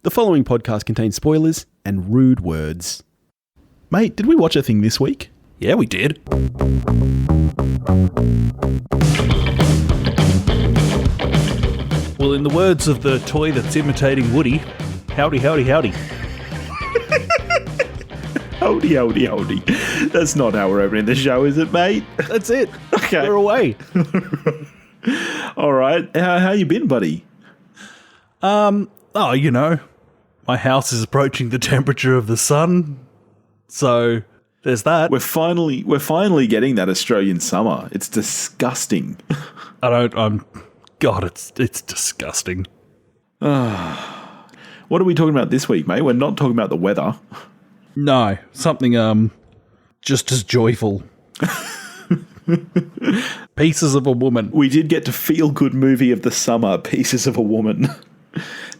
The following podcast contains spoilers and rude words. Mate, did we watch a thing this week? Yeah, we did. Well, in the words of the toy that's imitating Woody, howdy, howdy, howdy. Howdy, howdy, howdy. That's not how we're opening the show, is it, mate? That's it. Okay. We're away. All right. How you been, buddy? Oh, you know, my house is approaching the temperature of the sun, so there's that. We're finally getting that Australian summer. It's disgusting. God, it's disgusting. What are we talking about this week, mate? We're not talking about the weather. No, something just as joyful. Pieces of a Woman. We did get to feel good movie of the summer, Pieces of a Woman.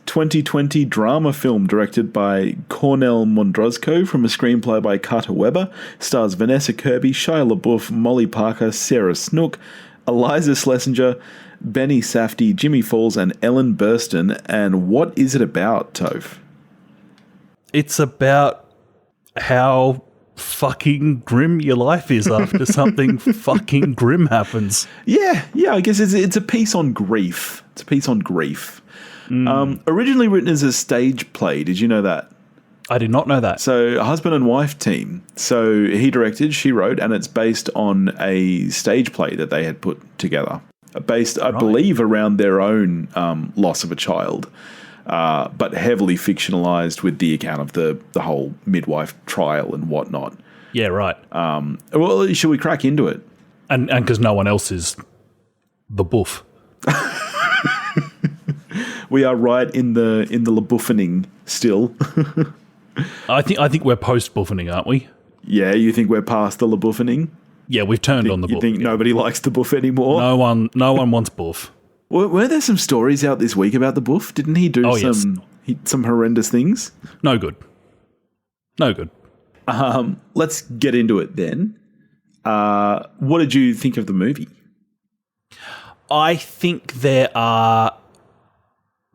2020 drama film directed by Kornél Mundruczó from a screenplay by Kata Wéber, stars Vanessa Kirby, Shia LaBeouf, Molly Parker, Sarah Snook, Iliza Shlesinger, Benny Safdie, Jimmie Falls, and Ellen Burstyn. And what is it about, Toph? It's about how fucking grim your life is after something fucking grim happens. Yeah, I guess it's a piece on grief. It's a piece on grief. Originally written as a stage play. Did you know that? I did not know that. So, a husband and wife team. So, he directed, she wrote, and it's based on a stage play that they had put together. Based, I believe, around their own loss of a child, but heavily fictionalized with the account of the whole midwife trial and whatnot. Yeah, right. Well, should we crack into it? And because no one else is the boof. We are right in the LaBeoufening still. I think we're post-boofening, aren't we? Yeah, you think we're past the LaBeoufening? Yeah, we've turned on the You boof. think nobody likes the boof anymore? No one wants boof. Were there some stories out this week about the boof? Didn't he do some horrendous things? No good. Let's get into it then. What did you think of the movie? I think there are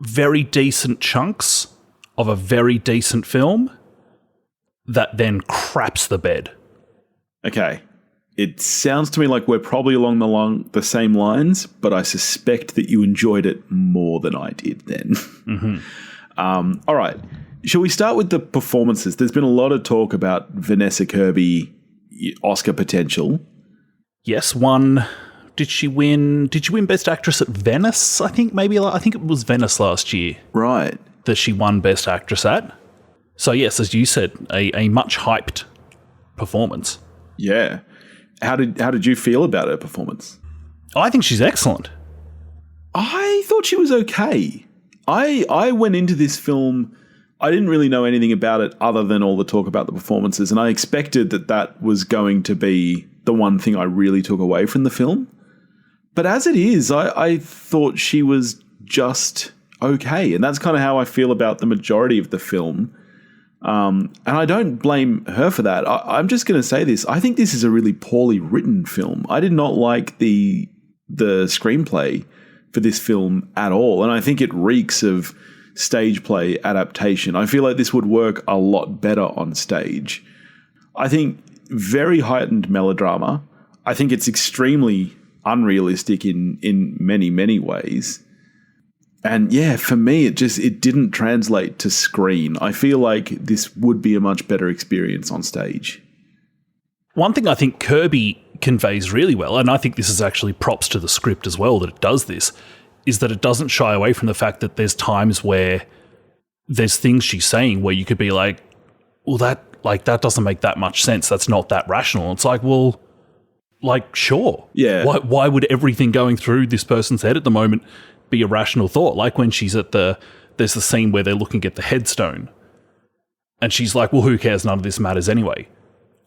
very decent chunks of a very decent film that then craps the bed. Okay. It sounds to me like we're probably along the same lines, but I suspect that you enjoyed it more than I did then. Mm-hmm. All right. Shall we start with the performances? There's been a lot of talk about Vanessa Kirby Oscar potential. Yes, Did she win Best Actress at Venice? I think it was Venice last year. Right. That she won Best Actress at. So yes, as you said, a much hyped performance. Yeah. How did you feel about her performance? I think she's excellent. I thought she was okay. I went into this film, I didn't really know anything about it other than all the talk about the performances, and I expected that was going to be the one thing I really took away from the film. But as it is, I thought she was just okay, and that's kind of how I feel about the majority of the film. And I don't blame her for that. I'm just going to say this. I think this is a really poorly written film. I did not like the screenplay for this film at all, and I think it reeks of stage play adaptation. I feel like this would work a lot better on stage. I think very heightened melodrama. I think it's extremely unrealistic in many, many ways. And yeah, for me, it didn't translate to screen. I feel like this would be a much better experience on stage. One thing I think Kirby conveys really well, and I think this is actually props to the script as well that it does this, is that it doesn't shy away from the fact that there's times where there's things she's saying where you could be like, well, that doesn't make that much sense. That's not that rational. It's like, well, like, sure. Yeah. Why would everything going through this person's head at the moment be a rational thought? Like when she's there's the scene where they're looking at the headstone and she's like, well, who cares? None of this matters anyway.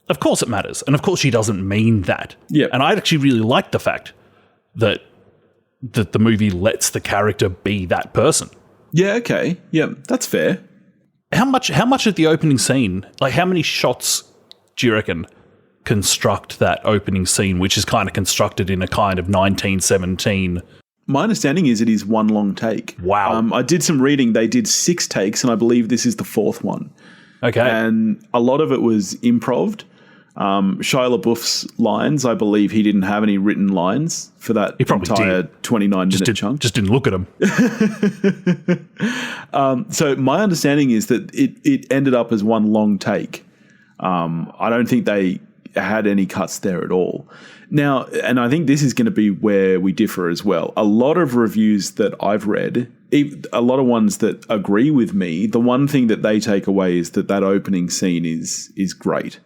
Of course it matters. And of course she doesn't mean that. Yeah. And I actually really like the fact that the movie lets the character be that person. Yeah, okay. Yeah, that's fair. How much of the opening scene, like how many shots do you reckon construct that opening scene, which is kind of constructed in a kind of 1917 My understanding is it is one long take. Wow. I did some reading. They did 6 takes, and I believe this is the 4th one. Okay. And a lot of it was improv'd. Shia LaBeouf's lines, I believe he didn't have any written lines for that entire 29-minute chunk. Just didn't look at them. So my understanding is that it ended up as one long take. I don't think they had any cuts there at all. Now, and I think this is going to be where we differ as well. A lot of reviews that I've read, a lot of ones that agree with me, the one thing that they take away is that opening scene is great.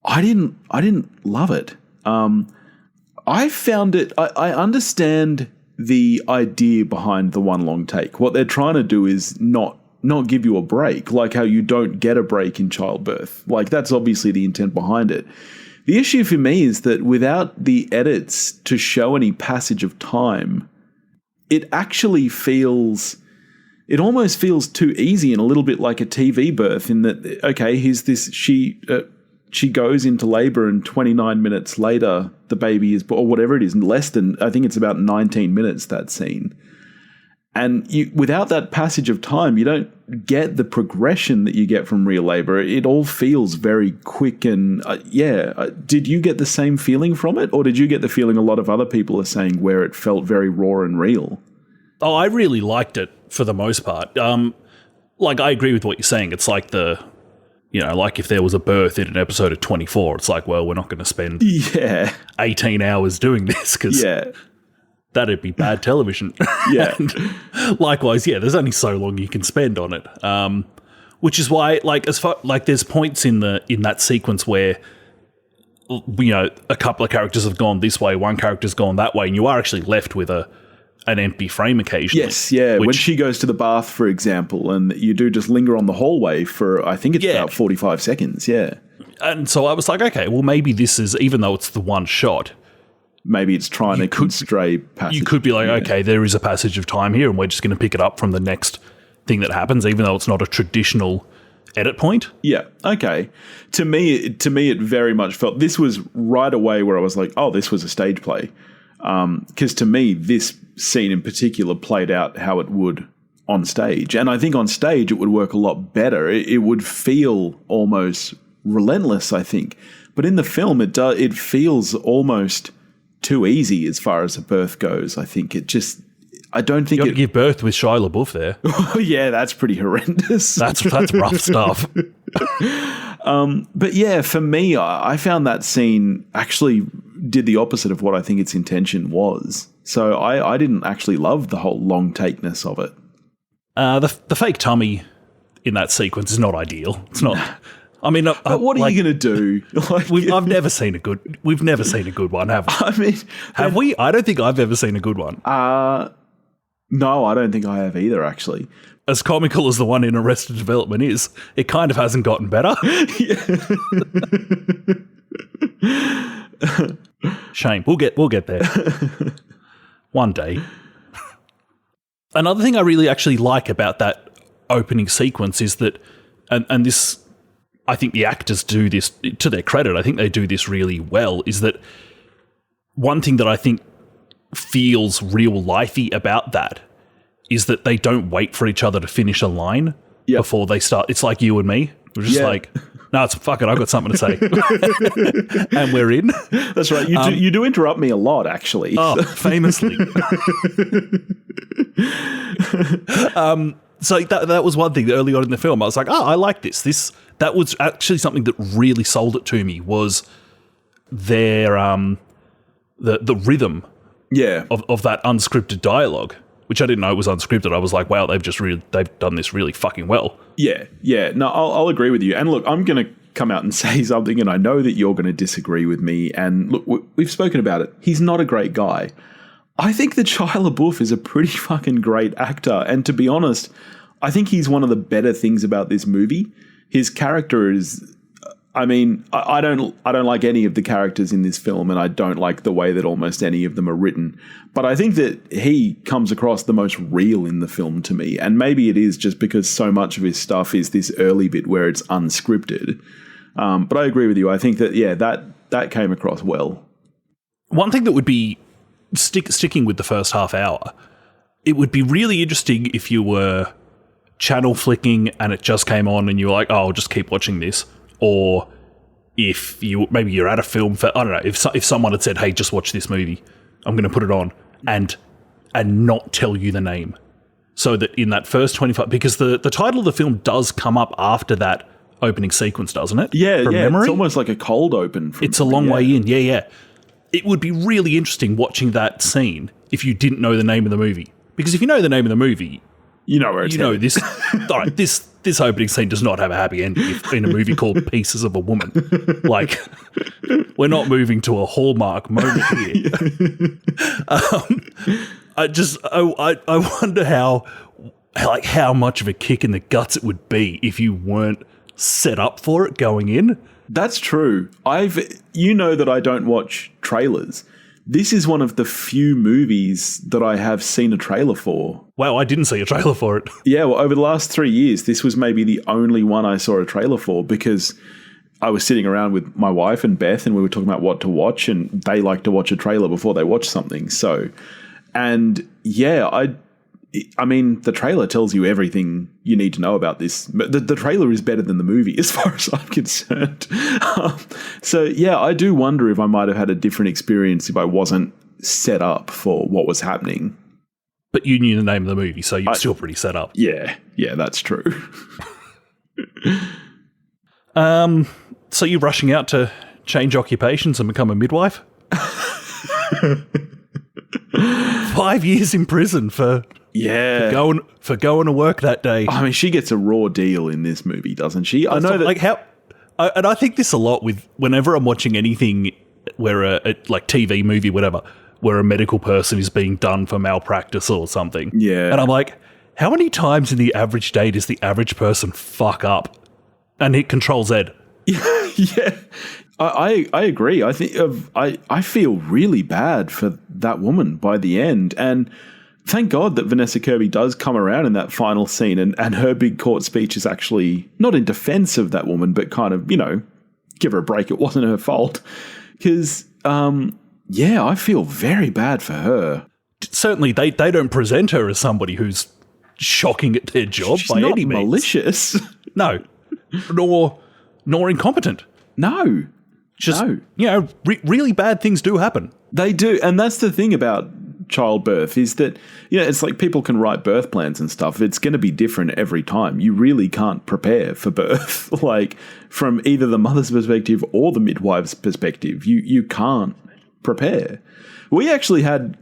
I didn't love it. I found it. I understand the idea behind the one long take. What they're trying to do is not give you a break, like how you don't get a break in childbirth. Like that's obviously the intent behind it. The issue for me is that without the edits to show any passage of time, it actually it almost feels too easy and a little bit like a TV birth in that, okay, here's this, she goes into labor and 29 minutes later, the baby is born, or whatever it is, less than, I think it's about 19 minutes, that scene. And without that passage of time, you don't get the progression that you get from real labor. It all feels very quick and, did you get the same feeling from it? Or did you get the feeling a lot of other people are saying where it felt very raw and real? Oh, I really liked it for the most part. Like, I agree with what you're saying. It's like like if there was a birth in an episode of 24, it's like, well, we're not going to spend 18 hours doing this because that'd be bad television. Yeah. And likewise, there's only so long you can spend on it. Which is why, there's points in that sequence where, a couple of characters have gone this way, one character's gone that way, and you are actually left with an empty frame occasionally. Yes, yeah. When she goes to the bath, for example, and you do just linger on the hallway for, I think it's about 45 seconds, And so I was like, okay, well, maybe this is, even though it's the one shot, maybe it's trying to constray passage. You could be like, okay, there is a passage of time here, and we're just going to pick it up from the next thing that happens, even though it's not a traditional edit point. Yeah, okay. To me, it very much felt, this was right away where I was like, oh, this was a stage play. Because to me, this scene in particular played out how it would on stage. And I think on stage it would work a lot better. It would feel almost relentless, I think. But in the film, it feels almost too easy as far as a birth goes. I think I don't think you got to give birth with Shia LaBeouf there. Yeah, that's pretty horrendous. That's rough stuff. But yeah, for me, I found that scene actually did the opposite of what I think its intention was. So I didn't actually love the whole long takeness of it. The fake tummy in that sequence is not ideal. It's not. I mean, but what are you going to do? We've never seen a good one, have we? I mean, have we? I don't think I've ever seen a good one. No, I don't think I have either, actually. As comical as the one in Arrested Development is, it kind of hasn't gotten better. Shame. We'll get there. One day. Another thing I really actually like about that opening sequence is that, and this, I think the actors do this, to their credit, I think they do this really well, is that one thing that I think feels real lifey about that is that they don't wait for each other to finish a line before they start. It's like you and me. We're just like, no, fuck it, I've got something to say. And we're in. That's right. You do interrupt me a lot, actually. Oh, famously. So that was one thing that early on in the film I was like, oh, I like this. That was actually something that really sold it to me, was their the rhythm of that unscripted dialogue, which I didn't know was unscripted. I was like, wow, they've done this really fucking well. Yeah. No, I'll agree with you. And look, I'm going to come out and say something, and I know that you're going to disagree with me. And look, we've spoken about it. He's not a great guy. I think that Shia LaBeouf is a pretty fucking great actor. And to be honest, I think he's one of the better things about this movie. His character is, I mean, I don't like any of the characters in this film, and I don't like the way that almost any of them are written. But I think that he comes across the most real in the film to me. And maybe it is just because so much of his stuff is this early bit where it's unscripted. But I agree with you. I think that, that came across well. One thing that would be sticking with the first half hour, it would be really interesting if you were channel flicking and it just came on and you were like, oh, I'll just keep watching this. Or if maybe you're at a film fair, I don't know, if someone had said, hey, just watch this movie, I'm going to put it on, and not tell you the name. So that in that first 25, because the title of the film does come up after that opening sequence, doesn't it? Yeah, From yeah. memory? It's almost like a cold open. It's a long way in. Yeah, yeah. It would be really interesting watching that scene if you didn't know the name of the movie. Because if you know the name of the movie, you know where it's headed. This. All right, this opening scene does not have a happy ending in a movie called Pieces of a Woman. Like, we're not moving to a Hallmark moment here. I wonder how much of a kick in the guts it would be if you weren't set up for it going in. That's true. You know that I don't watch trailers. This is one of the few movies that I have seen a trailer for. Wow, I didn't see a trailer for it. Yeah, well, over the last 3 years, this was maybe the only one I saw a trailer for, because I was sitting around with my wife and Beth and we were talking about what to watch, and they like to watch a trailer before they watch something. So, and yeah, I mean, the trailer tells you everything you need to know about this. But the trailer is better than the movie as far as I'm concerned. So, yeah, I do wonder if I might have had a different experience if I wasn't set up for what was happening. But you knew the name of the movie, so you're still pretty set up. Yeah, that's true. So you're rushing out to change occupations and become a midwife? 5 years in prison for going to work that day. I mean, she gets a raw deal in this movie, doesn't she? I know that. And I think this a lot with whenever I'm watching anything where a like TV movie, whatever, where a medical person is being done for malpractice or something. Yeah. And I'm like, how many times in the average day does the average person fuck up and hit Control-Z? Yeah. I agree. I think I feel really bad for that woman by the end, and thank God that Vanessa Kirby does come around in that final scene, and her big court speech is actually not in defense of that woman, but kind of, give her a break. It wasn't her fault. Because, I feel very bad for her. Certainly, they don't present her as somebody who's shocking at their job. She's by not any means. Malicious. No. Nor incompetent. No. Just, really bad things do happen. They do. And that's the thing about childbirth is that, it's like people can write birth plans and stuff. It's going to be different every time. You really can't prepare for birth, like from either the mother's perspective or the midwife's perspective. You can't prepare. We actually had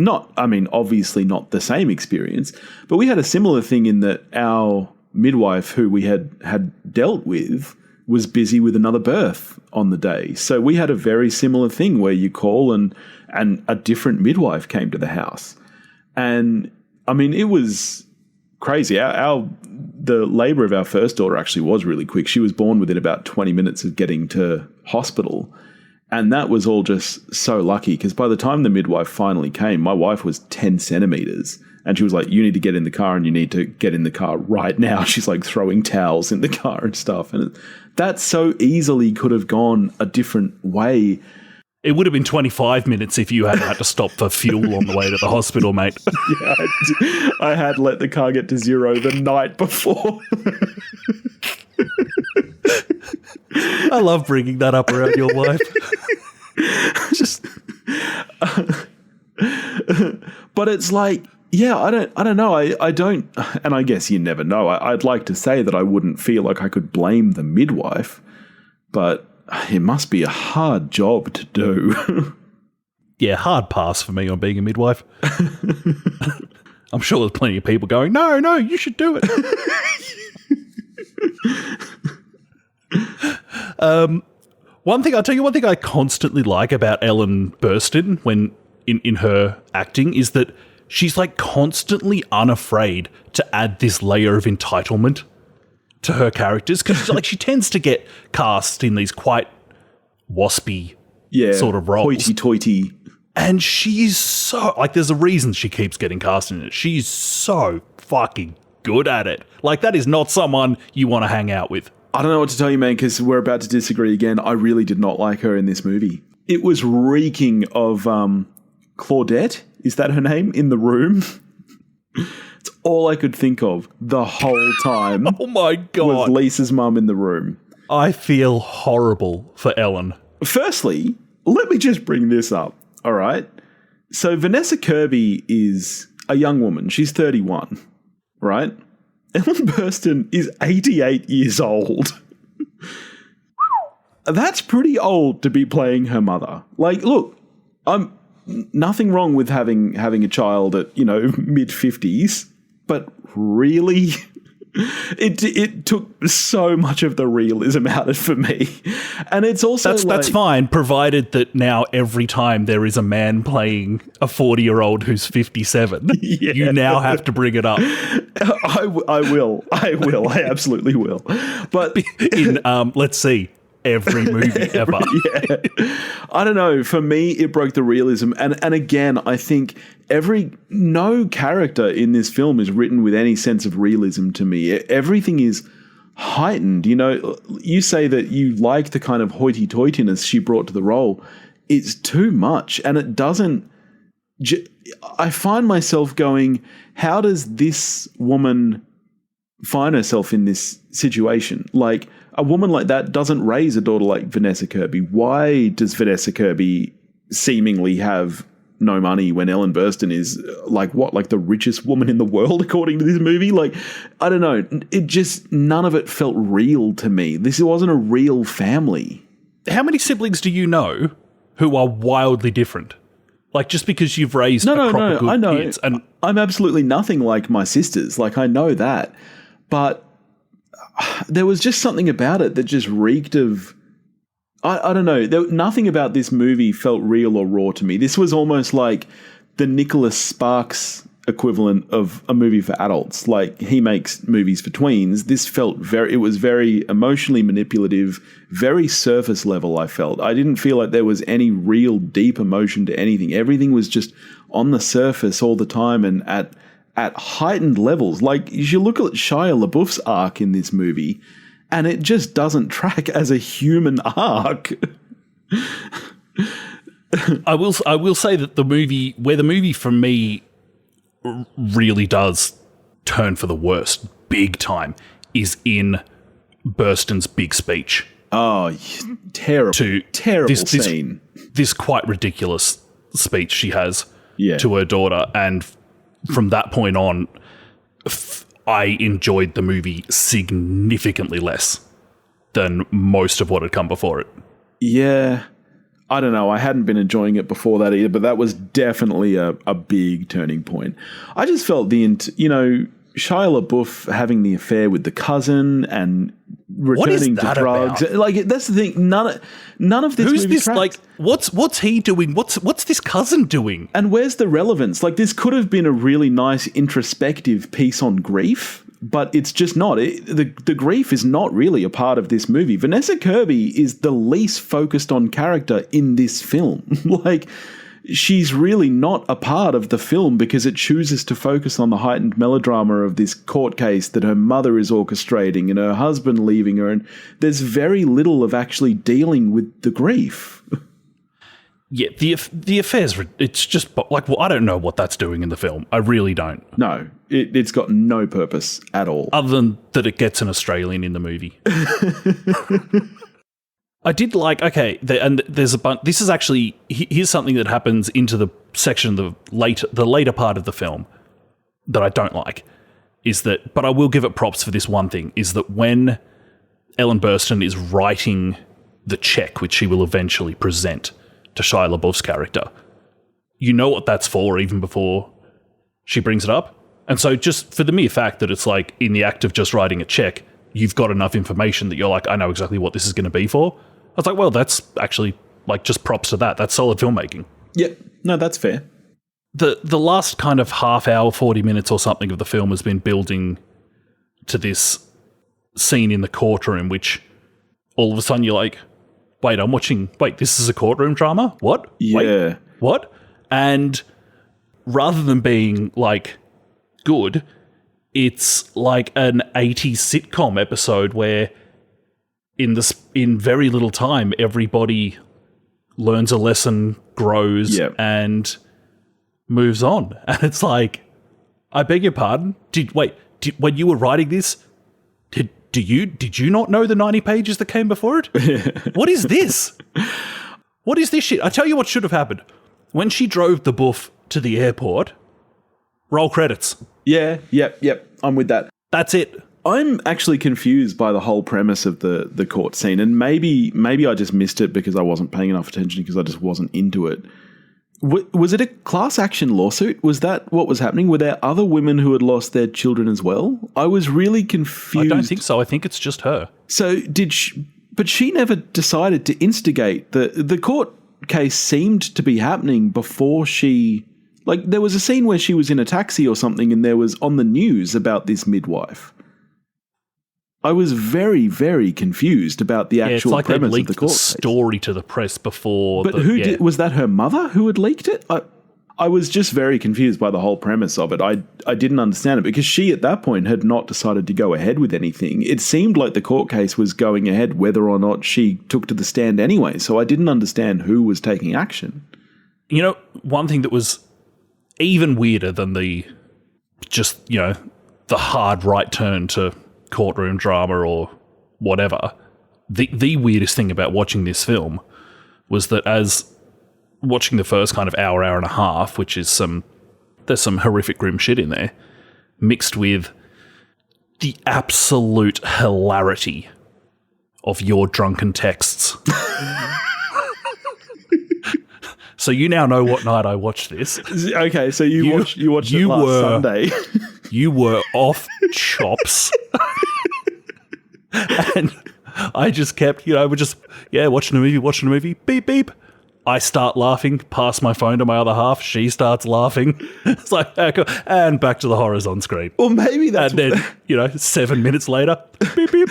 obviously not the same experience, but we had a similar thing in that our midwife who we had dealt with was busy with another birth on the day. So we had a very similar thing where you call and a different midwife came to the house. And I mean, it was crazy. The labor of our first daughter actually was really quick. She was born within about 20 minutes of getting to hospital. And that was all just so lucky, because by the time the midwife finally came, my wife was 10 centimeters. And she was like, you need to get in the car, and you need to get in the car right now. She's like throwing towels in the car and stuff. And that so easily could have gone a different way. It would have been 25 minutes if you hadn't had to stop for fuel on the way to the hospital, mate. Yeah, I had let the car get to zero the night before. I love bringing that up around your wife. But it's like, yeah, I don't know. I don't, and I guess you never know. I'd like to say that I wouldn't feel like I could blame the midwife, but it must be a hard job to do. Yeah, hard pass for me on being a midwife. I'm sure there's plenty of people going, no, you should do it. One thing I constantly like about Ellen Burstyn when in her acting is that she's like constantly unafraid to add this layer of entitlement to her characters, because like she tends to get cast in these quite waspy sort of roles. Hoity-toity. And she's so, like, there's a reason she keeps getting cast in it. She's so fucking good at it. Like, that is not someone you want to hang out with. I don't know what to tell you, man, because we're about to disagree again. I really did not like her in this movie. It was reeking of Claudette, is that her name, in the room? It's all I could think of the whole time. Oh my God. Was Lisa's mum in the room. I feel horrible for Ellen. Firstly, let me just bring this up, all right? So Vanessa Kirby is a young woman. She's 31, right? Ellen Burstyn is 88 years old. That's pretty old to be playing her mother. Like, look, I'm nothing wrong with having a child at, mid-50s, but really, it took so much of the realism out of it for me. And it's also that's fine, provided that now every time there is a man playing a 40-year-old who's 57, you now have to bring it up. I will. I absolutely will. But in, let's see, every movie ever. Yeah. I don't know. For me, it broke the realism. And again, I think no character in this film is written with any sense of realism to me. Everything is heightened. You say that you like the kind of hoity-toityness she brought to the role. It's too much. And it doesn't... I find myself going, how does this woman find herself in this situation? Like, a woman like that doesn't raise a daughter like Vanessa Kirby. Why does Vanessa Kirby seemingly have no money when Ellen Burstyn is like the richest woman in the world according to this movie? Like, I don't know. It just, none of it felt real to me. This wasn't a real family. How many siblings do you know who are wildly different? Like, just because you've raised proper good I know. kids. And I'm absolutely nothing like my sisters. Like, I know that. But there was just something about it that just reeked of... I don't know. Nothing about this movie felt real or raw to me. This was almost like the Nicholas Sparks equivalent of a movie for adults. Like, he makes movies for tweens. This felt it was very emotionally manipulative, very surface level, I felt. I didn't feel like there was any real deep emotion to anything. Everything was just on the surface all the time and at heightened levels. Like, you should look at Shia LaBeouf's arc in this movie, and it just doesn't track as a human arc. I will say that the movie for me really does turn for the worst big time is in Burstyn's big speech. Oh, terrible scene. This quite ridiculous speech she has to her daughter, and from that point on, I enjoyed the movie significantly less than most of what had come before it. Yeah. I don't know. I hadn't been enjoying it before that either, but that was definitely a big turning point. I just felt Shia LaBeouf having the affair with the cousin and returning to drugs. About? Like, that's the thing. None of this. Who's movie this? tracks. Like, what's he doing? What's this cousin doing? And where's the relevance? Like, this could have been a really nice introspective piece on grief, but it's just not. The grief is not really a part of this movie. Vanessa Kirby is the least focused on character in this film. Like, she's really not a part of the film because it chooses to focus on the heightened melodrama of this court case that her mother is orchestrating and her husband leaving her, and there's very little of actually dealing with the grief. Yeah, the affair's... It's just... like, well, I don't know what that's doing in the film. I really don't. No, it's got no purpose at all. Other than that it gets an Australian in the movie. I did like... Okay, and there's a bunch... This is actually... Here's something that happens into the section, the later part of the film that I don't like, is that... But I will give it props for this one thing, is that when Ellen Burstyn is writing the check, which she will eventually present to Shia LaBeouf's character, you know what that's for even before she brings it up. And so just for the mere fact that it's like in the act of just writing a check, you've got enough information that you're like, I know exactly what this is going to be for. I was like, well, that's actually like just props to that. That's solid filmmaking. Yeah, no, that's fair. The last kind of half hour, 40 minutes or something of the film has been building to this scene in the courtroom, which all of a sudden you're like, wait, this is a courtroom drama? What? Yeah. Wait, what? And rather than being, like, good, it's like an 80s sitcom episode where in very little time, everybody learns a lesson, grows, and moves on. And it's like, I beg your pardon? When you were writing this, did you not know the 90 pages that came before it? What is this? What is this shit? I tell you what should have happened. When she drove the boof to the airport, roll credits. Yeah, yep. I'm with that. That's it. I'm actually confused by the whole premise of the court scene, and maybe I just missed it because I wasn't paying enough attention because I just wasn't into it. Was it a class action lawsuit? Was that what was happening? Were there other women who had lost their children as well? I was really confused. I don't think so. I think it's just her. So but she never decided to instigate. The court case seemed to be happening before she... Like, there was a scene where she was in a taxi or something and there was on the news about this midwife. I was very, very confused about the actual premise of the court case. It's like they leaked the story to the press before. But was that her mother who had leaked it? I was just very confused by the whole premise of it. I didn't understand it because she at that point had not decided to go ahead with anything. It seemed like the court case was going ahead whether or not she took to the stand anyway. So I didn't understand who was taking action. You know, one thing that was even weirder than the hard right turn to courtroom drama or whatever, the weirdest thing about watching this film was that as watching the first kind of hour and a half, which is there's some horrific grim shit in there, mixed with the absolute hilarity of your drunken texts. So you now know what night I watched this. Okay, so you watched it last Sunday. You were off chops. And I just kept, watching a movie, beep, beep. I start laughing, pass my phone to my other half, she starts laughing. It's like, and back to the horrors on screen. Well, maybe that's... And then, 7 minutes later, beep, beep.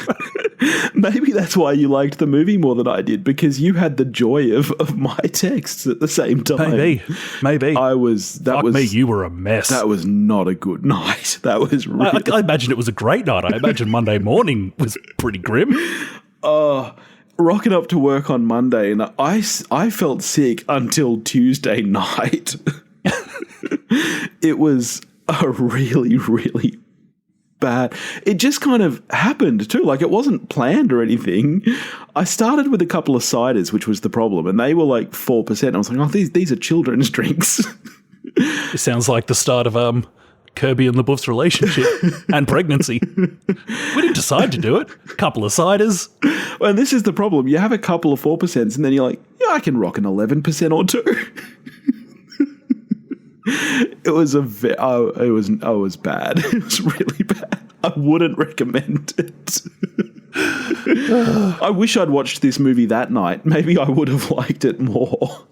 Maybe that's why you liked the movie more than I did, because you had the joy of my texts at the same time. Maybe. You were a mess. That was not a good night. That was really... I imagine it was a great night. I imagine Monday morning was pretty grim. Rocking up to work on Monday, and I felt sick until Tuesday night. It was a really, really bad. It just kind of happened too. Like, it wasn't planned or anything. I started with a couple of ciders, which was the problem, and they were like 4%. I was like, oh, these are children's drinks. It sounds like the start of Kirby and LaBeouf's relationship and pregnancy. We didn't decide to do it. A couple of ciders. Well, this is the problem. You have a couple of 4%, and then you're like, yeah, I can rock an 11% or two. It was bad. It was really bad. I wouldn't recommend it. I wish I'd watched this movie that night.Maybe I would have liked it more.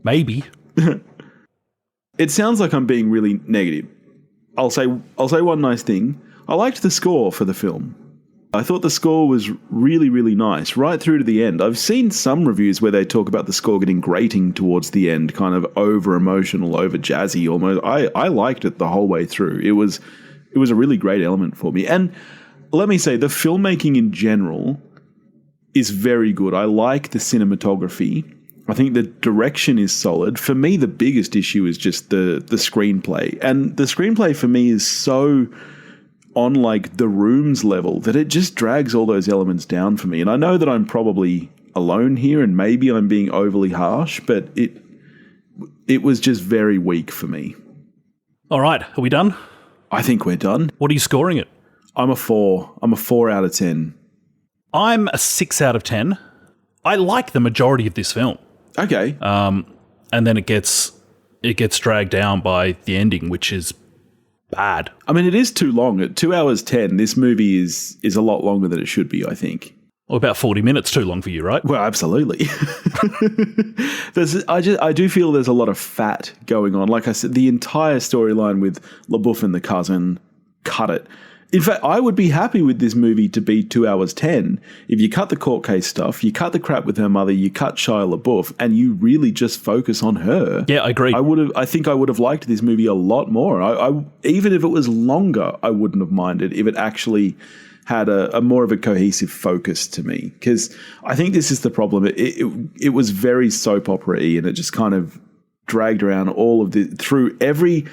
Maybe. It sounds like I'm being really negative. I'll say one nice thing. I liked the score for the film. I thought the score was really, really nice, right through to the end. I've seen some reviews where they talk about the score getting grating towards the end, kind of over-emotional, over-jazzy almost. I liked it the whole way through. It was a really great element for me. And let me say, the filmmaking in general is very good. I like the cinematography. I think the direction is solid. For me, the biggest issue is just the screenplay. And the screenplay for me is so on like The Room's level that it just drags all those elements down for me. And I know that I'm probably alone here and maybe I'm being overly harsh, but it was just very weak for me. All right, are we done? I think we're done. What are you scoring it? I'm a 4. I'm a 4 out of 10. I'm a 6 out of 10. I like the majority of this film. Okay. And then it gets dragged down by the ending, which is bad. I mean, it is too long. At 2 hours 10, this movie is a lot longer than it should be, I think. Well, about 40 minutes too long for you, right? Well, absolutely. I do feel there's a lot of fat going on. Like I said, the entire storyline with LaBeouf and the cousin, cut it. In fact, I would be happy with this movie to be 2 hours 10 if you cut the court case stuff, you cut the crap with her mother, you cut Shia LaBeouf, and you really just focus on her. Yeah, I agree. I think I would have liked this movie a lot more. Even if it was longer, I wouldn't have minded if it actually had a more of a cohesive focus to me. Because I think this is the problem. It was very soap opera-y, and it just kind of dragged around all of the through every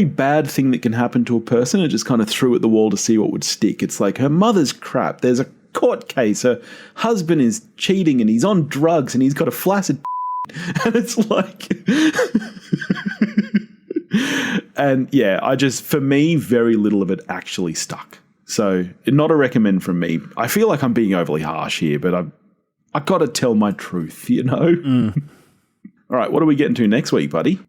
bad thing that can happen to a person and just kind of threw at the wall to see what would stick. It's like her mother's crap. There's a court case. Her husband is cheating and he's on drugs and he's got a flaccid and it's like and yeah, for me, very little of it actually stuck. So not a recommend from me. I feel like I'm being overly harsh here, but I got to tell my truth, you know? All right, what are we getting to next week, buddy?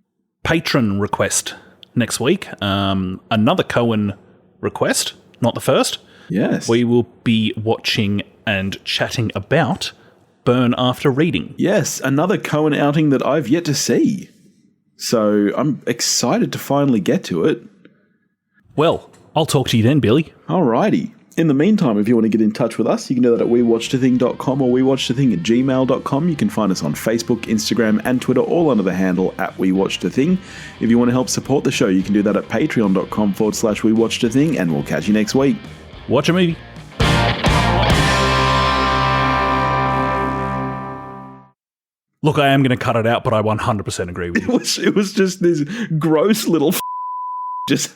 Patron Request next week. Another Coen request, not the first. Yes. We will be watching and chatting about Burn After Reading. Yes, another Coen outing that I've yet to see. So I'm excited to finally get to it. Well, I'll talk to you then, Billy. All righty. In the meantime, if you want to get in touch with us, you can do that at wewatchedathing.com or wewatchedathing@gmail.com. You can find us on Facebook, Instagram, and Twitter, all under the handle @wewatchedathing. If you want to help support the show, you can do that at patreon.com/wewatchedathing, and we'll catch you next week. Watch a movie. Look, I am going to cut it out, but I 100% agree with you. It was just this gross little just...